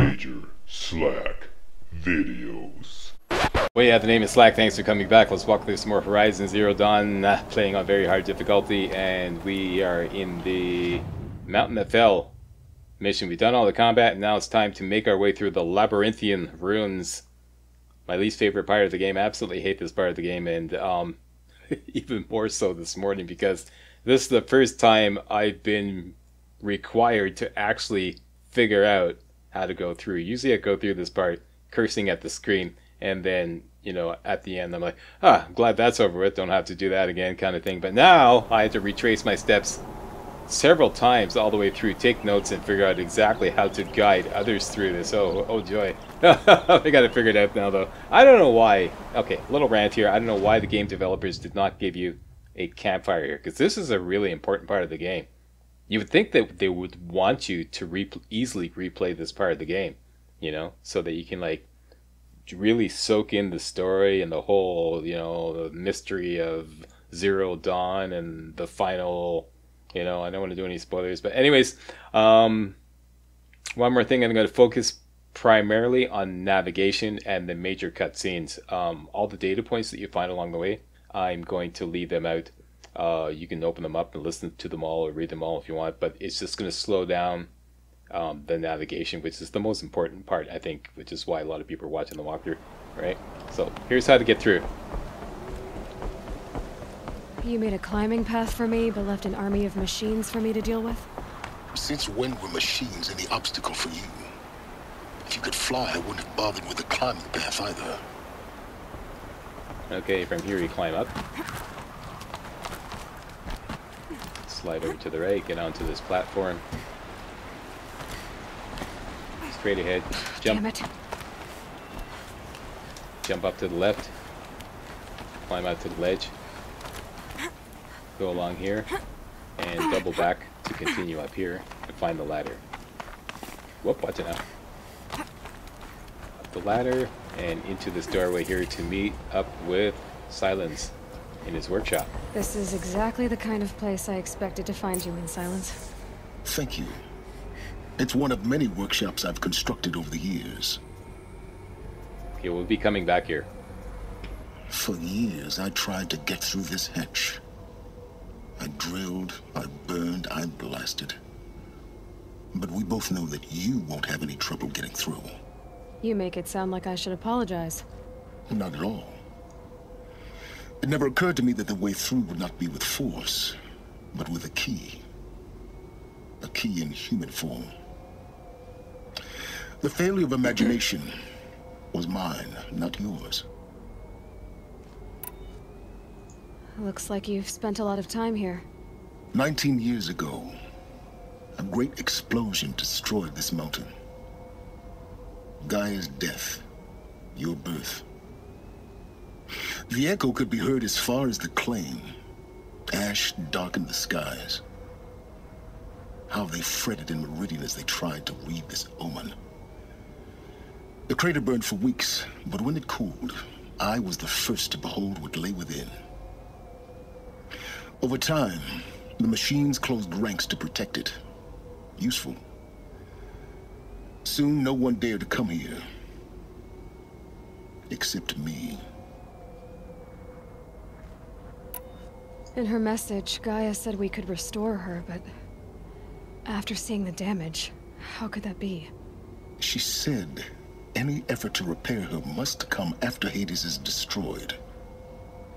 MajorSlackVideos. Well, yeah, the name is Slack. Thanks for coming back. Let's walk through some more Horizon Zero Dawn, playing on very hard difficulty, and we are in the Mountain that Fell mission. We've done all the combat, and now it's time to make our way through the labyrinthian ruins. My least favorite part of the game. I absolutely hate this part of the game, and even more so this morning, because this is the first time I've been required to actually figure out how to go through. Usually I go through this part cursing at the screen, and then, you know, at the end I'm like, I'm glad that's over with, don't have to do that again, kind of thing. But now I have to retrace my steps several times all the way through, take notes, and figure out exactly how to guide others through this. Oh joy. I got it figured out now, though. I don't know why. Okay, little rant here. I don't know why the game developers did not give you a campfire here, because this is a really important part of the game. You would think that they would want you to easily replay this part of the game, you know, so that you can, like, really soak in the story and the whole, you know, the mystery of Zero Dawn and the final, you know, I don't want to do any spoilers, but anyways, one more thing. I'm going to focus primarily on navigation and the major cutscenes. All the data points that you find along the way, I'm going to leave them out. You can open them up and listen to them all or read them all if you want, but it's just going to slow down the navigation, which is the most important part, I think, which is why a lot of people are watching the walkthrough, right? So here's how to get through. You made a climbing path for me, but left an army of machines for me to deal with? Since when were machines any obstacle for you? If you could fly, I wouldn't have bothered with the climbing path either. Okay, from here you climb up. Slide over to the right, get onto this platform. Straight ahead, jump. Damn it. Jump up to the left. Climb out to the ledge. Go along here and double back to continue up here and find the ladder. Whoop, watch it now. Up the ladder and into this doorway here to meet up with Silence in his workshop. This is exactly the kind of place I expected to find you in, Silence. Thank you. It's one of many workshops I've constructed over the years. Okay, we'll be coming back here. For years, I tried to get through this hatch. I drilled, I burned, I blasted. But we both know that you won't have any trouble getting through. You make it sound like I should apologize. Not at all. It never occurred to me that the way through would not be with force, but with a key. A key in human form. The failure of imagination was mine, not yours. Looks like you've spent a lot of time here. 19 years ago, a great explosion destroyed this mountain. Gaia's death, your birth. The echo could be heard as far as the claim. Ash darkened the skies. How they fretted in Meridian as they tried to read this omen. The crater burned for weeks, but when it cooled, I was the first to behold what lay within. Over time, the machines closed ranks to protect it. Useful. Soon, no one dared to come here. Except me. In her message, Gaia said we could restore her, but after seeing the damage, how could that be? She said any effort to repair her must come after Hades is destroyed.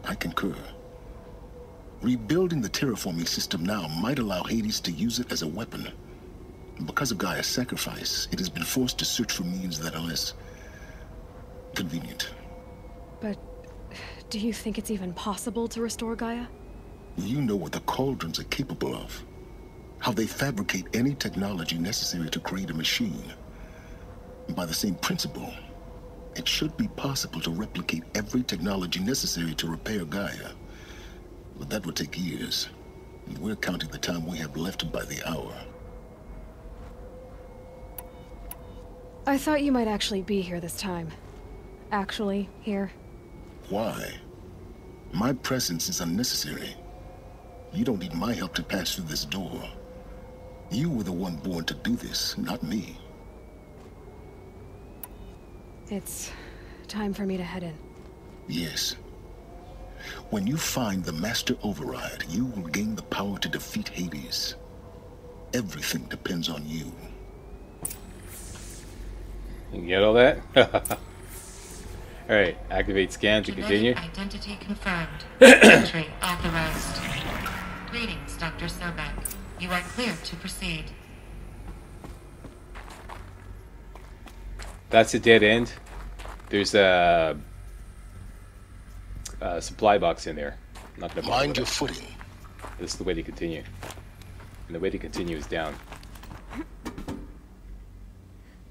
I concur. Rebuilding the terraforming system now might allow Hades to use it as a weapon. Because of Gaia's sacrifice, it has been forced to search for means that are less convenient. But do you think it's even possible to restore Gaia? You know what the Cauldrons are capable of. How they fabricate any technology necessary to create a machine. By the same principle, it should be possible to replicate every technology necessary to repair Gaia. But that would take years. And we're counting the time we have left by the hour. I thought you might actually be here this time. Actually, here. Why? My presence is unnecessary. You don't need my help to pass through this door. You were the one born to do this, not me. It's time for me to head in. Yes. When you find the Master Override, you will gain the power to defeat Hades. Everything depends on you. You get all that? Alright, activate scan to continue. Identity confirmed. Entry authorized. Greetings, Dr. Sobek. You are cleared to proceed. That's a dead end. There's a supply box in there. I'm not gonna Mind your footing. This is the way to continue. And the way to continue is down.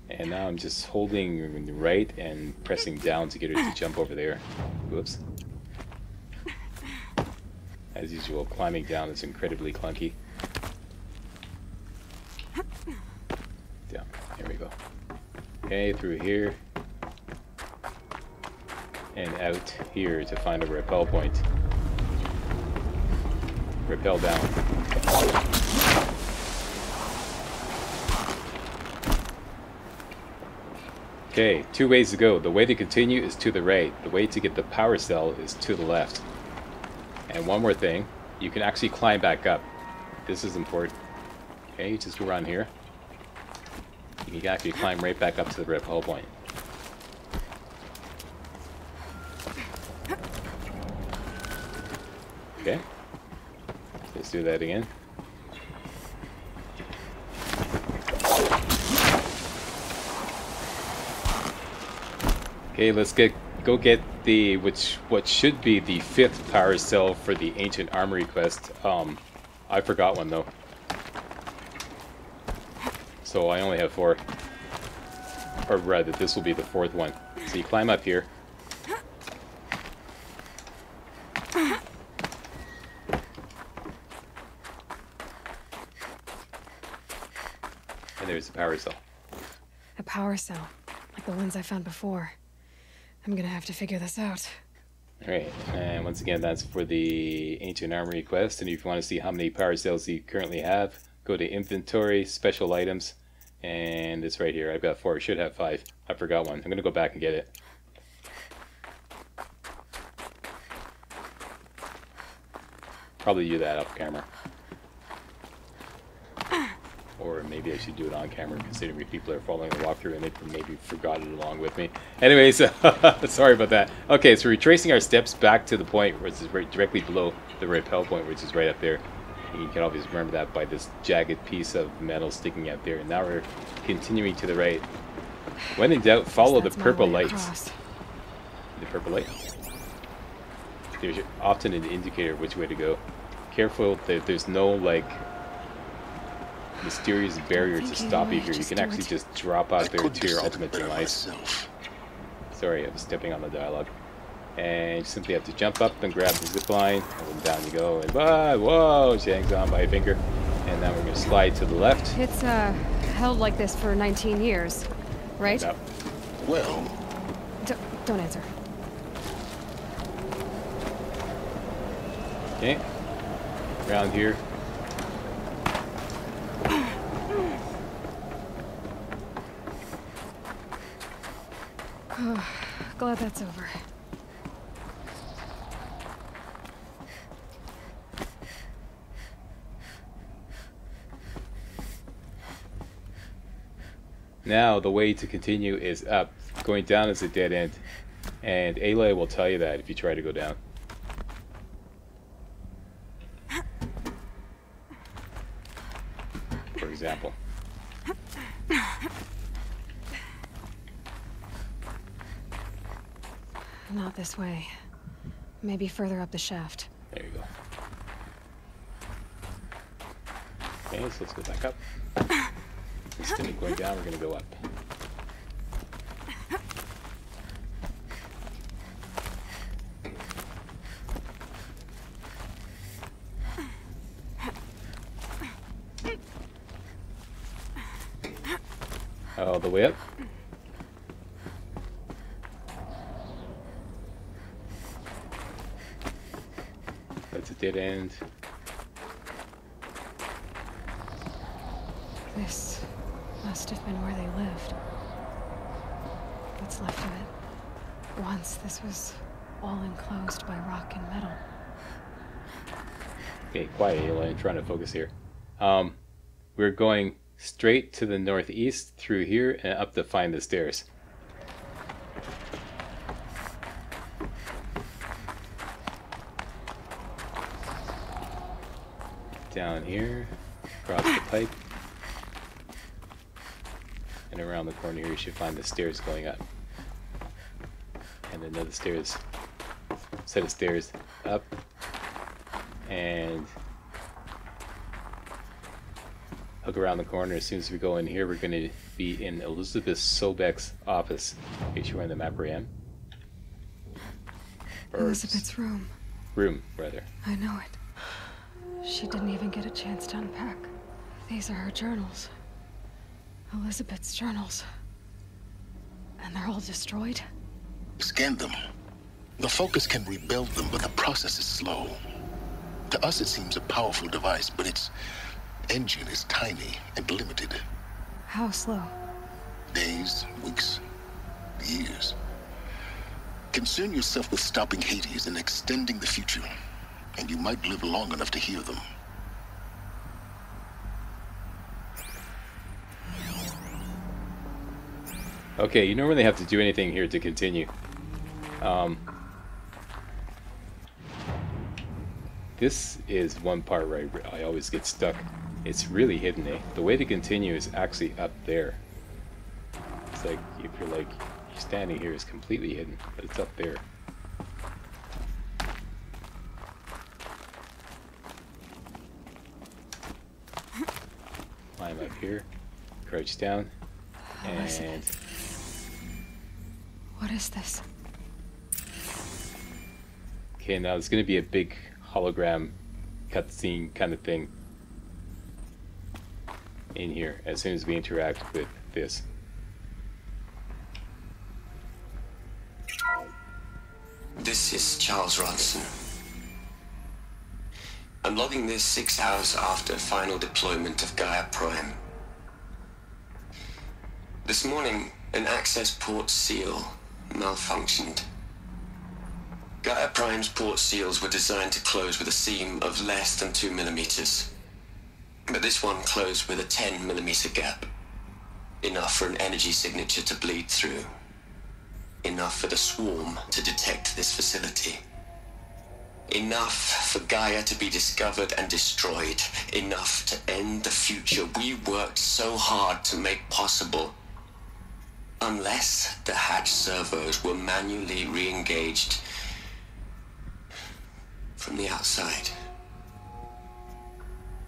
And now I'm just holding right and pressing down to get her to jump over there. Whoops. As usual, climbing down is incredibly clunky. Down. Here we go. Okay, through here. And out here to find a rappel point. Rappel down. Okay, two ways to go. The way to continue is to the right. The way to get the power cell is to the left. And one more thing, you can actually climb back up. This is important. Okay, you just go around here. You can actually climb right back up to the rappel point. Okay, let's do that again. Okay, let's go get the what should be the 5th power cell for the Ancient Armory quest. I forgot one though, so I only have 4. Or rather, this will be the 4th one. So you climb up here. And there's the power cell. A power cell, like the ones I found before. I'm gonna have to figure this out. Alright, and once again, that's for the Ancient Armory quest. And if you want to see how many power cells you currently have, go to Inventory, Special Items, and it's right here. I've got 4, I should have 5. I forgot one. I'm gonna go back and get it. Probably do that off camera. Or maybe I should do it on camera, considering people are following the walkthrough and they maybe forgot it along with me. Anyways, sorry about that. Okay, so retracing our steps back to the point which is right directly below the rappel point, which is right up there. And you can always remember that by this jagged piece of metal sticking out there. And now we're continuing to the right. When in doubt, follow the purple lights. The purple light? There's often an indicator of which way to go. Careful that there's no, like, mysterious barrier to stop you here. You can actually just drop out there to your ultimate demise. Sorry, I was stepping on the dialogue. And you simply have to jump up and grab the zip line, and then down you go. And whoa, she hangs on by a finger. And then we're going to slide to the left. It's held like this for 19 years, right? No. Well, Don't answer. Okay. Around here. Glad that's over. Now the way to continue is up. Going down is a dead end. And Aloy will tell you that if you try to go down. For example. Not this way. Maybe further up the shaft. There you go. Okay, so let's go back up. Instead of going down, we're going to go up. All the way up. That's a dead end. This must have been where they lived. what's left of it. Once this was all enclosed by rock and metal. Okay, quiet, Ayla. I'm trying to focus here. We're going straight to the northeast through here and up to find the stairs. Down here, across the pipe, and around the corner here you should find the stairs going up. And another set of stairs up, and hook around the corner. As soon as we go in here, we're going to be in Elizabeth Sobek's office. Make sure we're on the map where I am. Elizabeth's room. Room, rather. I know it. She didn't even get a chance to unpack. These are her journals. Elizabeth's journals. And they're all destroyed? Scan them. The Focus can rebuild them, but the process is slow. To us, it seems a powerful device, but its engine is tiny and limited. How slow? Days, weeks, years. Concern yourself with stopping Hades and extending the future, and you might live long enough to hear them. Okay, you don't really have to do anything here to continue. This is one part where I always get stuck. It's really hidden, eh? The way to continue is actually up there. It's like, if you're like, you're standing here, it's completely hidden, but it's up there. Climb up here, crouch down, and... What is this? Okay, now there's going to be a big hologram cutscene kind of thing in here as soon as we interact with this. This is Charles Ronson. I'm logging this 6 hours after final deployment of Gaia Prime. This morning, an access port seal malfunctioned. Gaia Prime's port seals were designed to close with a seam of less than 2 millimeters. But this one closed with a 10 millimeter gap. Enough for an energy signature to bleed through. Enough for the swarm to detect this facility. Enough for Gaia to be discovered and destroyed. Enough to end the future we worked so hard to make possible. Unless the hatch servos were manually re-engaged from the outside.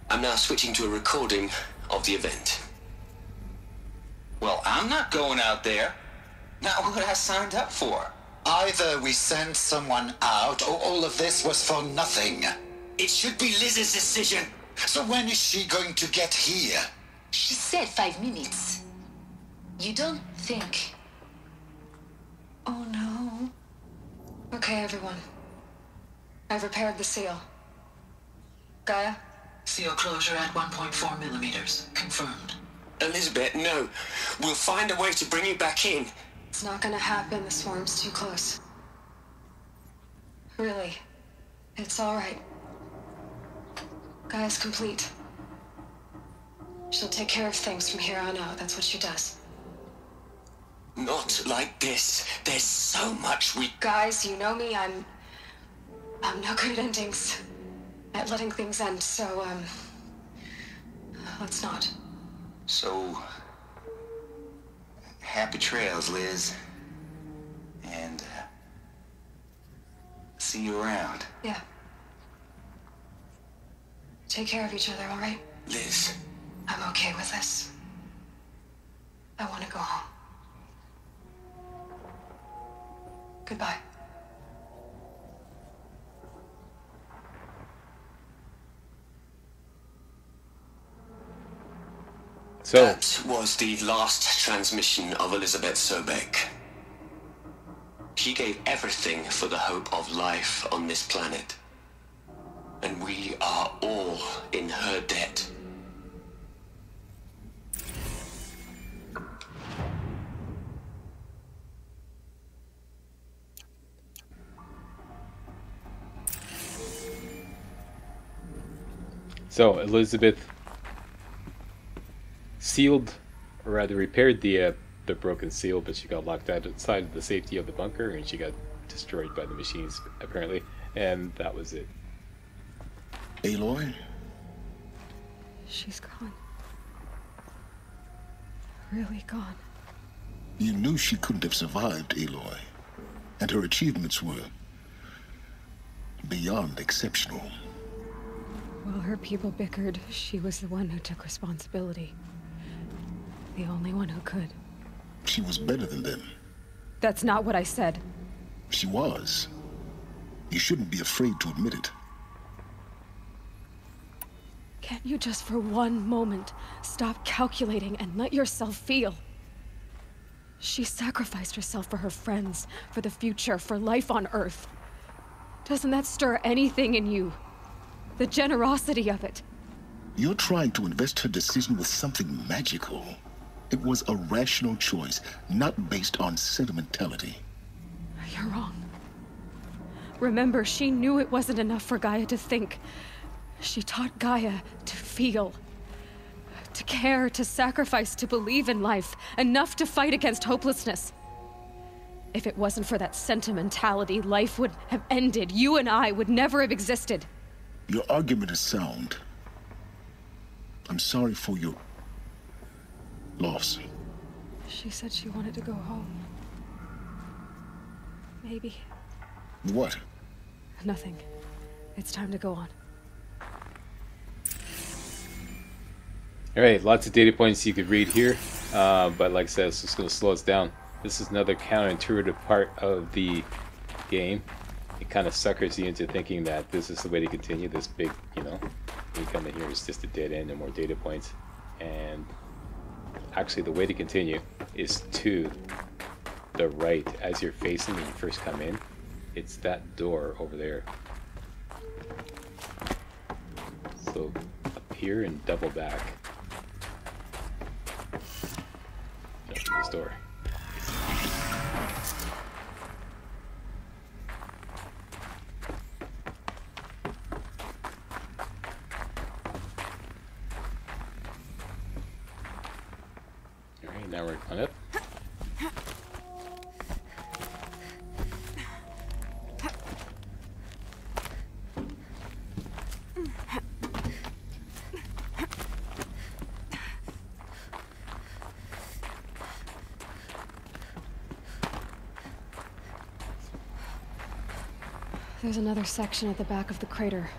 I'm now switching to a recording of the event. Well, I'm not going out there. Not what I signed up for. Either we send someone out, or all of this was for nothing. It should be Liz's decision. So when is she going to get here? She said 5 minutes. You don't think... Oh no. Okay, everyone. I've repaired the seal. Gaia? Seal closure at 1.4 millimeters. Confirmed. Elizabeth, no. We'll find a way to bring you back in. It's not gonna happen. The swarm's too close. Really. It's alright. Gaia's complete. She'll take care of things from here on out. That's what she does. Not like this. There's so much we... Guys, you know me. I'm no good at endings. At letting things end, so, let's not. So... happy trails, Liz. And, see you around. Yeah. Take care of each other, alright? Liz. I'm okay with this. I want to go home. Goodbye. So, That was the last transmission of Elizabeth Sobek. She gave everything for the hope of life on this planet. And we are all in her debt. So Elizabeth sealed, or rather repaired the broken seal, but she got locked outside of the safety of the bunker, and she got destroyed by the machines apparently, and that was it. Aloy? She's gone. Really gone. You knew she couldn't have survived, Aloy. And her achievements were beyond exceptional. While her people bickered, she was the one who took responsibility. The only one who could. She was better than them. That's not what I said. She was. You shouldn't be afraid to admit it. Can't you just for one moment stop calculating and let yourself feel? She sacrificed herself for her friends, for the future, for life on Earth. Doesn't that stir anything in you? The generosity of it. You're trying to invest her decision with something magical. It was a rational choice, not based on sentimentality. You're wrong. Remember, she knew it wasn't enough for Gaia to think. She taught Gaia to feel. To care, to sacrifice, to believe in life. Enough to fight against hopelessness. If it wasn't for that sentimentality, life would have ended. You and I would never have existed. Your argument is sound. I'm sorry for your loss. She said she wanted to go home. Maybe. What? Nothing. It's time to go on. Alright, lots of data points you could read here, but like I said, it's just going to slow us down. This is another counterintuitive part of the game. It kind of suckers you into thinking that this is the way to continue this big, you know, when you come in here, it's just a dead end and more data points. And actually the way to continue is to the right as you're facing when you first come in. It's that door over there. So up here and double back. Jump to this door. Alright, now we're on up. There's another section at the back of the crater.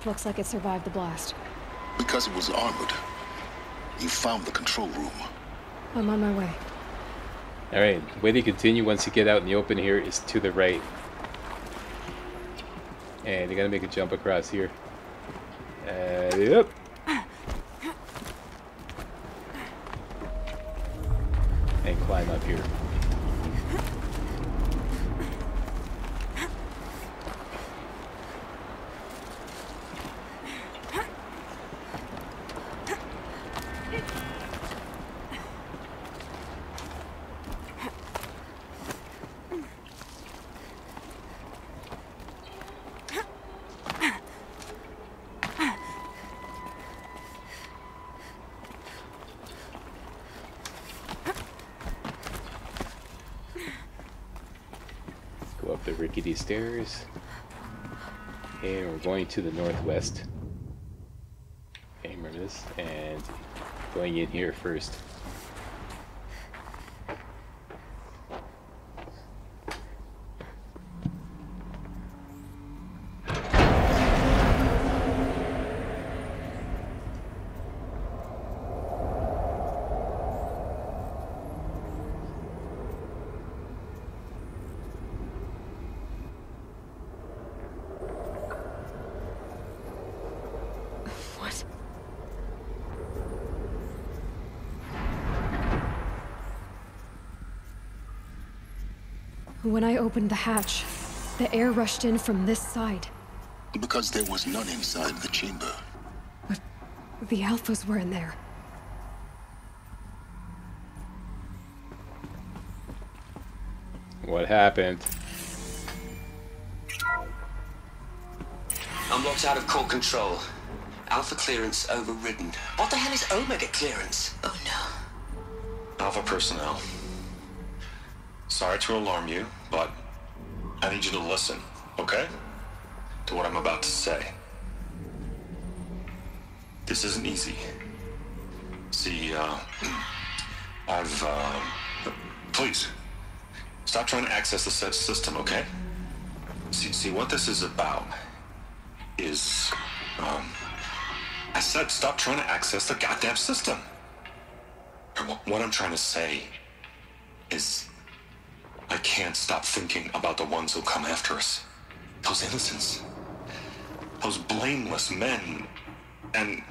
Looks like it survived the blast. Because it was armored. You found the control room. I'm on my way. Alright, the way to continue once you get out in the open here is to the right. And you gotta make a jump across here. Yep. And climb up here. Go up the rickety stairs. And we're going to the northwest. Okay, remember this? And going in here first. What? When I opened the hatch, the air rushed in from this side. Because there was none inside the chamber. But the alphas were in there. What happened? I'm locked out of core control. Alpha clearance overridden. What the hell is Omega clearance? Oh no. Alpha personnel. Sorry to alarm you, but I need you to listen, okay? To what I'm about to say. This isn't easy. See, please, stop trying to access the system, okay? See, what this is about is, I said stop trying to access the goddamn system. What I'm trying to say is, I can't stop thinking about the ones who come after us. Those innocents. Those blameless men and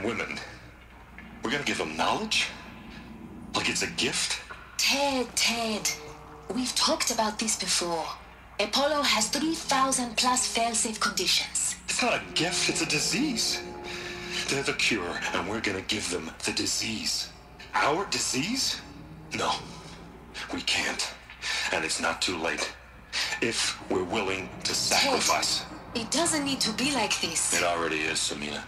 women. We're gonna give them knowledge? Like it's a gift? Ted. We've talked about this before. Apollo has 3,000 plus fail-safe conditions. It's not a gift, it's a disease. They're the cure, and we're gonna give them the disease. Our disease? No, we can't. And it's not too late. If we're willing to sacrifice. Ted, it doesn't need to be like this. It already is, Samina.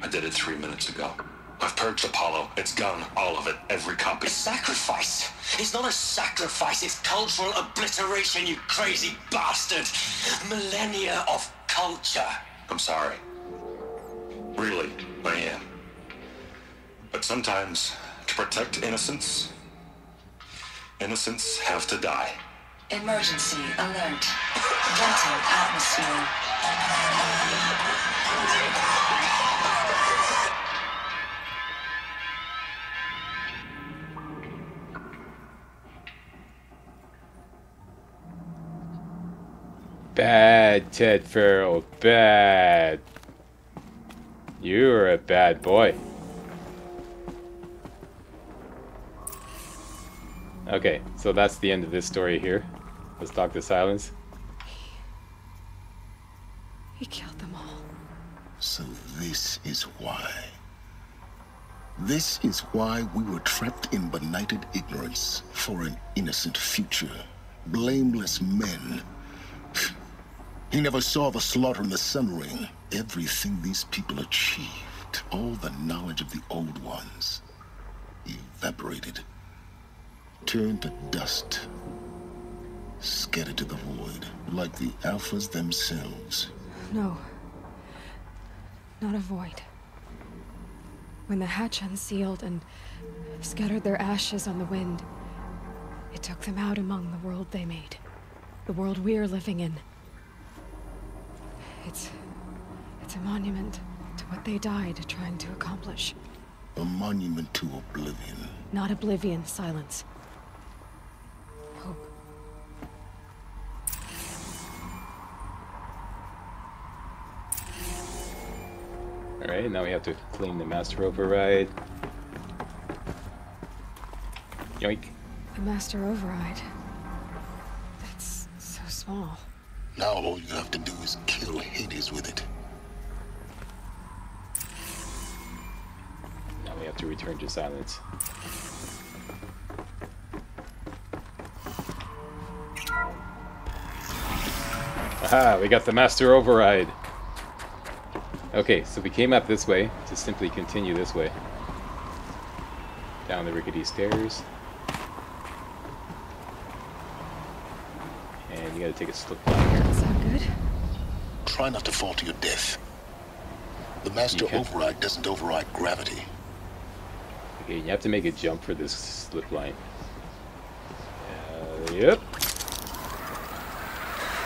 I did it 3 minutes ago. I've purged Apollo. It's gone, all of it, every copy. A sacrifice? It's not a sacrifice, it's cultural obliteration, you crazy bastard! Millennia of culture. I'm sorry. Really, I am. But sometimes, to protect innocence, innocents have to die. Emergency alert. Venting atmosphere. Bad, Ted Farrell. Bad. You're a bad boy. Okay, so that's the end of this story here. Let's talk to Silence. He killed them all. So this is why. This is why we were trapped in benighted ignorance for an innocent future. Blameless men. He never saw the slaughter in the Sun Ring. Everything these people achieved, all the knowledge of the old ones, evaporated. Turned to dust. Scattered to the void, like the Alphas themselves. No. Not a void. When the hatch unsealed and scattered their ashes on the wind, it took them out among the world they made. The world we're living in. It's a monument to what they died trying to accomplish. A monument to oblivion. Not oblivion, Silence. Hope. Alright, now we have to claim the master override. Yoink. The master override. That's so small. Now all you have to do is kill Hades with it. Now we have to return to Silence. Aha, we got the master override. Okay, so we came up this way to simply continue this way. Down the rickety stairs. And you gotta take a slip down here. Is that good? Try not to fall to your death. The master override doesn't override gravity. Okay, you have to make a jump for this slip line. Yep.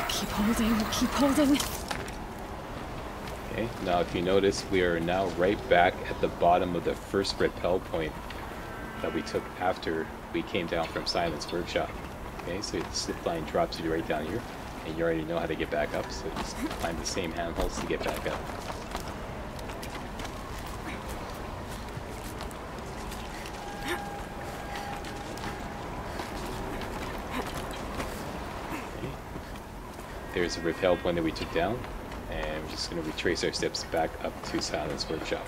Keep holding, keep holding. Okay, now if you notice, we are now right back at the bottom of the first rappel point that we took after we came down from Silence Workshop. Okay, so the slip line drops you right down here, and you already know how to get back up, so just climb the same handholds to get back up. Okay. There's a rappel point that we took down, and we're just going to retrace our steps back up to Silence Workshop.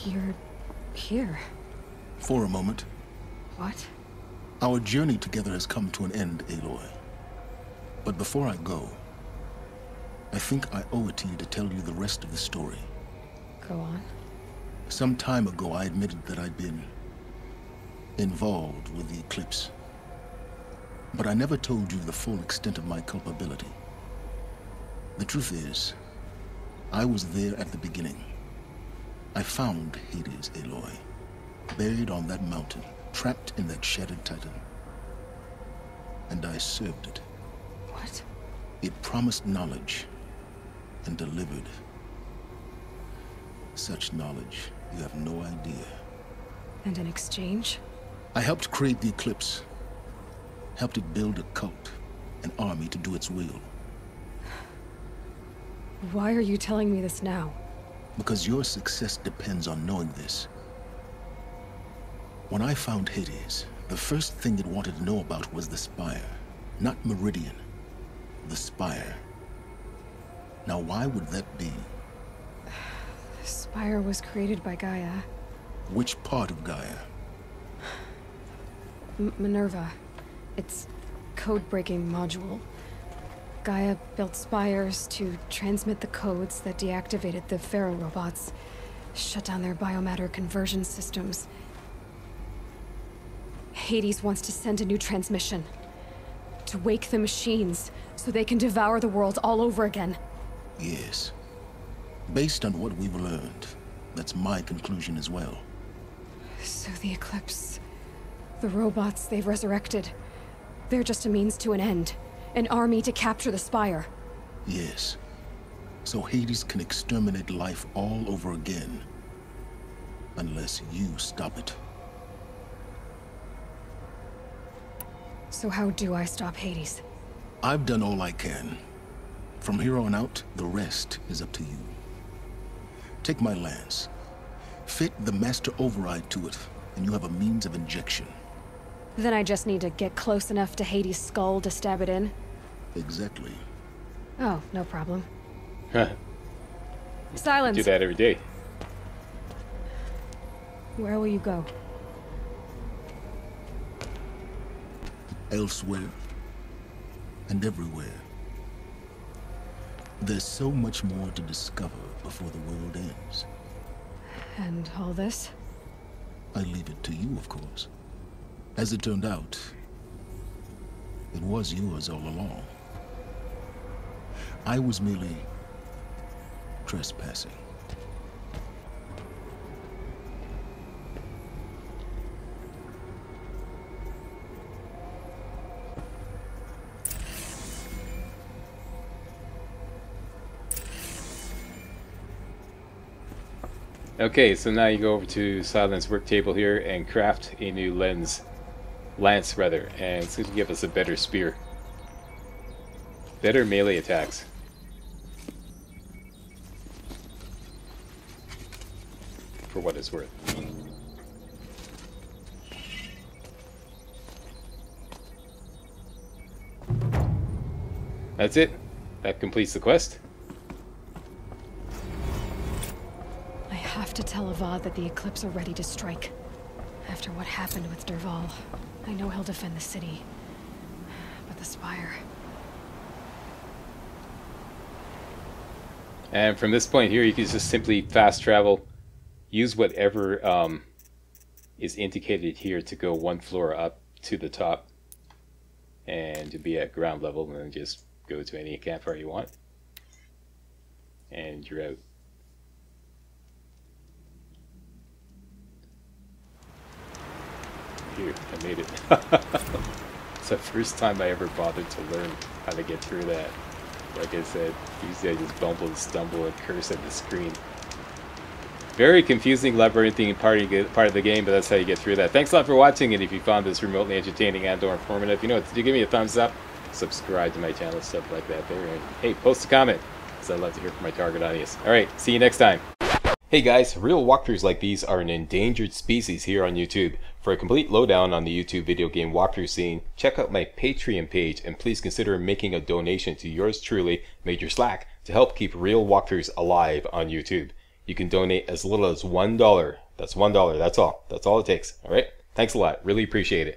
You're here. For a moment. What? Our journey together has come to an end, Aloy. But before I go, I think I owe it to you to tell you the rest of the story. Go on. Some time ago, I admitted that I'd been involved with the eclipse. But I never told you the full extent of my culpability. The truth is, I was there at the beginning. I found Hades, Aloy, buried on that mountain, trapped in that shattered titan. And I served it. What? It promised knowledge and delivered. Such knowledge, you have no idea. And in exchange? I helped create the eclipse. Helped it build a cult, an army to do its will. Why are you telling me this now? Because your success depends on knowing this. When I found Hades, the first thing it wanted to know about was the Spire. Not Meridian. The Spire. Now, why would that be? The Spire was created by Gaia. Which part of Gaia? Minerva. Its code-breaking module. Gaia built spires to transmit the codes that deactivated the Pharaoh robots, shut down their biomatter conversion systems. Hades wants to send a new transmission. To wake the machines, so they can devour the world all over again. Yes. Based on what we've learned, that's my conclusion as well. So the Eclipse... the robots they've resurrected... they're just a means to an end. An army to capture the Spire. Yes. So Hades can exterminate life all over again. Unless you stop it. So how do I stop Hades? I've done all I can. From here on out, the rest is up to you. Take my lance. Fit the master override to it, and you have a means of injection. Then I just need to get close enough to Hades' skull to stab it in? Exactly. Oh, no problem. Huh. Silence! Do that every day. Where will you go? Elsewhere. And everywhere. There's so much more to discover before the world ends. And all this? I leave it to you, of course. As it turned out, it was yours all along. I was merely trespassing. Okay, so now you go over to Silent's work table here and craft a new lance, rather, and it's going to give us a better spear. Better melee attacks. For what it's worth. That's it. That completes the quest. I have to tell Avad that the Eclipse are ready to strike. After what happened with Dervahl, I know he'll defend the city. But the Spire... And from this point here, you can just simply fast travel. Use whatever is indicated here to go one floor up to the top. And to be at ground level, and then just go to any campfire you want. And you're out. Here, I made it. It's the first time I ever bothered to learn how to get through that. Like I said, usually I just bumble and stumble and curse at the screen. Very confusing, labyrinthine part of the game, but that's how you get through that. Thanks a lot for watching, and if you found this remotely entertaining and or informative, you know what to do, give me a thumbs up, subscribe to my channel, stuff like that there, and hey, post a comment, because I'd love to hear from my target audience. Alright, see you next time. Hey guys, real walkthroughs like these are an endangered species here on YouTube. For a complete lowdown on the YouTube video game walkthrough scene, check out my Patreon page, and please consider making a donation to yours truly, Major Slack, to help keep real walkthroughs alive on YouTube. You can donate as little as $1. That's $1. That's all. That's all it takes. All right. Thanks a lot. Really appreciate it.